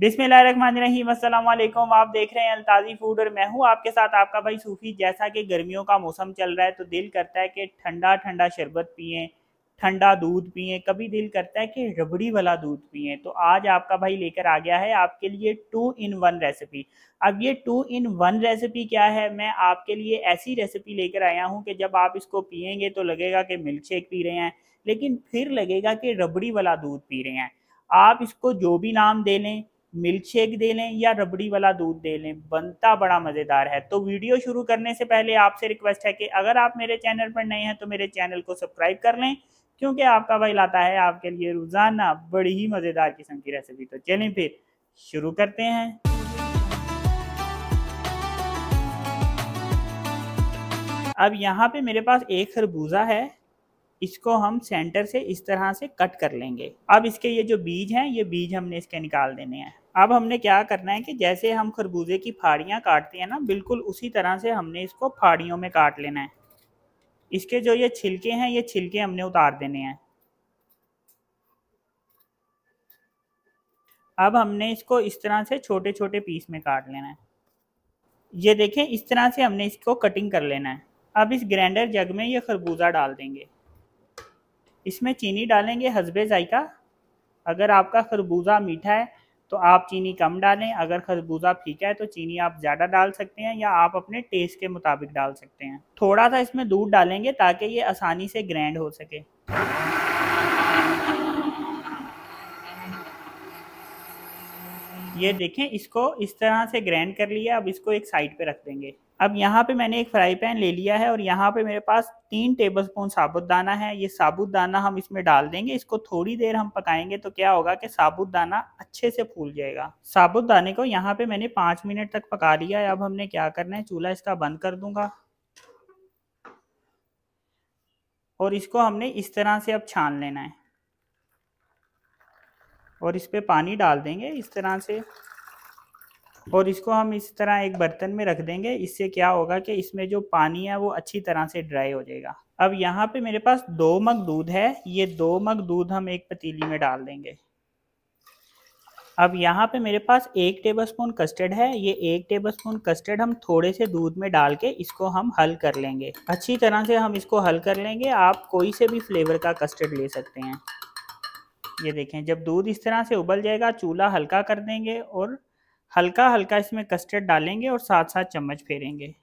बिस्मिल्लाहिर्रहमानिर्रहीम, अस्सलाम वालेकुम। आप देख रहे हैं अलताज़ी फूड और मैं हूं आपके साथ आपका भाई सूफी। जैसा कि गर्मियों का मौसम चल रहा है तो दिल करता है कि ठंडा ठंडा शरबत पिएं, ठंडा दूध पिएं, कभी दिल करता है कि रबड़ी वाला दूध पिएं। तो आज आपका भाई लेकर आ गया है आपके लिए 2 in 1 रेसिपी। अब ये 2 in 1 रेसिपी क्या है, मैं आपके लिए ऐसी रेसिपी लेकर आया हूँ कि जब आप इसको पियेंगे तो लगेगा कि मिल्क शेक पी रहे हैं, लेकिन फिर लगेगा कि रबड़ी वाला दूध पी रहे हैं। आप इसको जो भी नाम दे लें, मिल्क शेक दे लें या रबड़ी वाला दूध दे लें, बनता बड़ा मज़ेदार है। तो वीडियो शुरू करने से पहले आपसे रिक्वेस्ट है कि अगर आप मेरे चैनल पर नए हैं तो मेरे चैनल को सब्सक्राइब कर लें, क्योंकि आपका भाई लाता है आपके लिए रोज़ाना बड़ी ही मज़ेदार किस्म की रेसिपी। तो चलें फिर शुरू करते हैं। अब यहाँ पे मेरे पास एक खरबूजा है, इसको हम सेंटर से इस तरह से कट कर लेंगे। अब इसके ये जो बीज हैं, ये बीज हमने इसके निकाल देने हैं। अब हमने क्या करना है कि जैसे हम खरबूजे की फाड़ियाँ काटते हैं ना, बिल्कुल उसी तरह से हमने इसको फाड़ियों में काट लेना है। इसके जो ये छिलके हैं, ये छिलके हमने उतार देने हैं। अब हमने इसको इस तरह से छोटे छोटे पीस में काट लेना है। ये देखें, इस तरह से हमने इसको कटिंग कर लेना है। अब इस ग्राइंडर जग में ये खरबूजा डाल देंगे। इसमें चीनी डालेंगे हस्बे जायका। अगर आपका खरबूजा मीठा है तो आप चीनी कम डालें, अगर खरबूजा फीका है तो चीनी आप ज़्यादा डाल सकते हैं या आप अपने टेस्ट के मुताबिक डाल सकते हैं। थोड़ा सा इसमें दूध डालेंगे ताकि ये आसानी से ग्राइंड हो सके। ये देखें, इसको इस तरह से ग्राइंड कर लिया। अब इसको एक साइड पे रख देंगे। अब यहाँ पे मैंने एक फ्राई पैन ले लिया है और यहाँ पे मेरे पास 3 टेबलस्पून साबुत दाना है। ये साबुत दाना हम इसमें डाल देंगे। इसको थोड़ी देर हम पकाएंगे तो क्या होगा कि साबुत दाना अच्छे से फूल जाएगा। साबुत दाने को यहाँ पे मैंने 5 मिनट तक पका लिया है। अब हमने क्या करना है, चूल्हा इसका बंद कर दूंगा और इसको हमने इस तरह से अब छान लेना है और इस पर पानी डाल देंगे इस तरह से, और इसको हम इस तरह एक बर्तन में रख देंगे। इससे क्या होगा कि इसमें जो पानी है वो अच्छी तरह से ड्राई हो जाएगा। अब यहाँ पे मेरे पास 2 मग दूध है। ये 2 मग दूध हम एक पतीली में डाल देंगे। अब यहाँ पे मेरे पास 1 टेबलस्पून कस्टर्ड है। ये 1 टेबलस्पून कस्टर्ड हम थोड़े से दूध में डाल के इसको हम हल कर लेंगे। अच्छी तरह से हम इसको हल कर लेंगे। आप कोई से भी फ्लेवर का कस्टर्ड ले सकते हैं। ये देखें, जब दूध इस तरह से उबल जाएगा चूल्हा हल्का कर देंगे और हल्का हल्का इसमें कस्टर्ड डालेंगे और साथ साथ चम्मच फेरेंगे।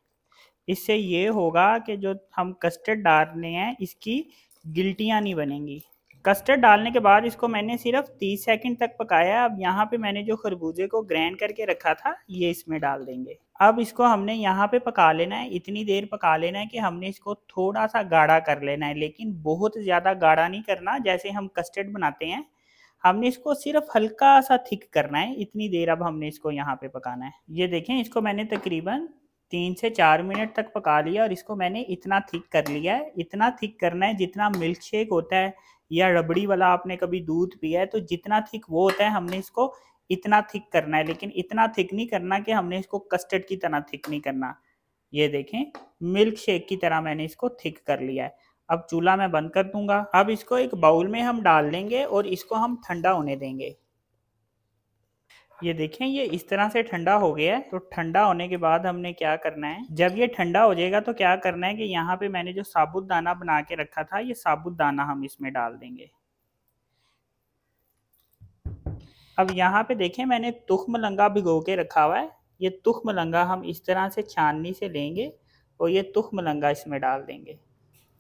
इससे ये होगा कि जो हम कस्टर्ड डालने हैं इसकी गिल्टियाँ नहीं बनेंगी। कस्टर्ड डालने के बाद इसको मैंने सिर्फ 30 सेकंड तक पकाया। अब यहाँ पे मैंने जो खरबूजे को ग्राइंड करके रखा था ये इसमें डाल देंगे। अब इसको हमने यहाँ पे पका लेना है। इतनी देर पका लेना है कि हमने इसको थोड़ा सा गाढ़ा कर लेना है, लेकिन बहुत ज़्यादा गाढ़ा नहीं करना जैसे हम कस्टर्ड बनाते हैं। हमने इसको सिर्फ हल्का सा थिक करना है। इतनी देर अब हमने इसको यहाँ पे पकाना है। ये देखें, इसको मैंने तकरीबन 3 से 4 मिनट तक पका लिया और इसको मैंने इतना थिक कर लिया है। इतना थिक करना है जितना मिल्क शेक होता है या रबड़ी वाला आपने कभी दूध पिया है तो जितना थिक वो होता है, हमने इसको इतना थिक करना है। लेकिन इतना थिक नहीं करना कि हमने इसको कस्टर्ड की तरह थिक नहीं करना। ये देखें, मिल्क शेक की तरह मैंने इसको थिक कर लिया है। अब चूल्हा मैं बंद कर दूंगा। अब इसको एक बाउल में हम डाल लेंगे और इसको हम ठंडा होने देंगे। ये देखें, ये इस तरह से ठंडा हो गया है। तो ठंडा होने के बाद हमने क्या करना है, जब ये ठंडा हो जाएगा तो क्या करना है कि यहाँ पे मैंने जो साबुत दाना बना के रखा था ये साबुत दाना हम इसमें डाल देंगे। अब यहाँ पे देखें, मैंने तुख्म लंगा भिगो के रखा हुआ है। ये तुख्म लंगा हम इस तरह से छाननी से लेंगे और ये तुख्म लंगा इसमें डाल देंगे।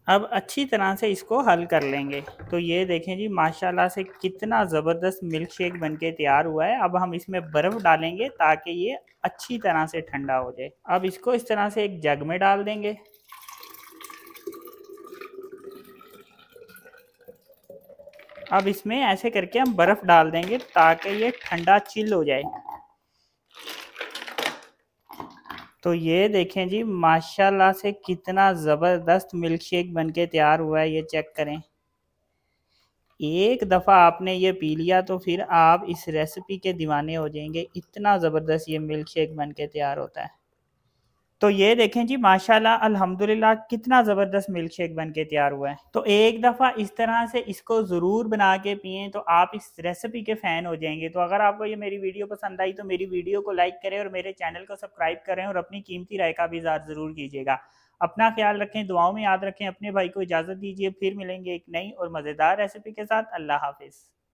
अब अच्छी तरह से इसको हल कर लेंगे। तो ये देखें जी, माशाल्लाह से कितना ज़बरदस्त मिल्क शेक बनके तैयार हुआ है। अब हम इसमें बर्फ़ डालेंगे ताकि ये अच्छी तरह से ठंडा हो जाए। अब इसको इस तरह से एक जग में डाल देंगे। अब इसमें ऐसे करके हम बर्फ़ डाल देंगे ताकि ये ठंडा चिल हो जाए। तो ये देखें जी, माशाल्लाह से कितना ज़बरदस्त मिल्क शेक बनके तैयार हुआ है। ये चेक करें, एक दफ़ा आपने ये पी लिया तो फिर आप इस रेसिपी के दीवाने हो जाएंगे। इतना ज़बरदस्त ये मिल्क शेक बनके तैयार होता है। तो ये देखें जी माशाल्लाह अल्हम्दुलिल्लाह कितना ज़बरदस्त मिल्क शेक बन के तैयार हुआ है। तो एक दफ़ा इस तरह से इसको ज़रूर बना के पिएं तो आप इस रेसिपी के फ़ैन हो जाएंगे। तो अगर आपको ये मेरी वीडियो पसंद आई तो मेरी वीडियो को लाइक करें और मेरे चैनल को सब्सक्राइब करें और अपनी कीमती राय का भी इज़हार ज़रूर कीजिएगा। अपना ख्याल रखें, दुआओं में याद रखें, अपने भाई को इजाज़त दीजिए। फिर मिलेंगे एक नई और मज़ेदार रेसिपी के साथ। अल्लाह हाफिज़।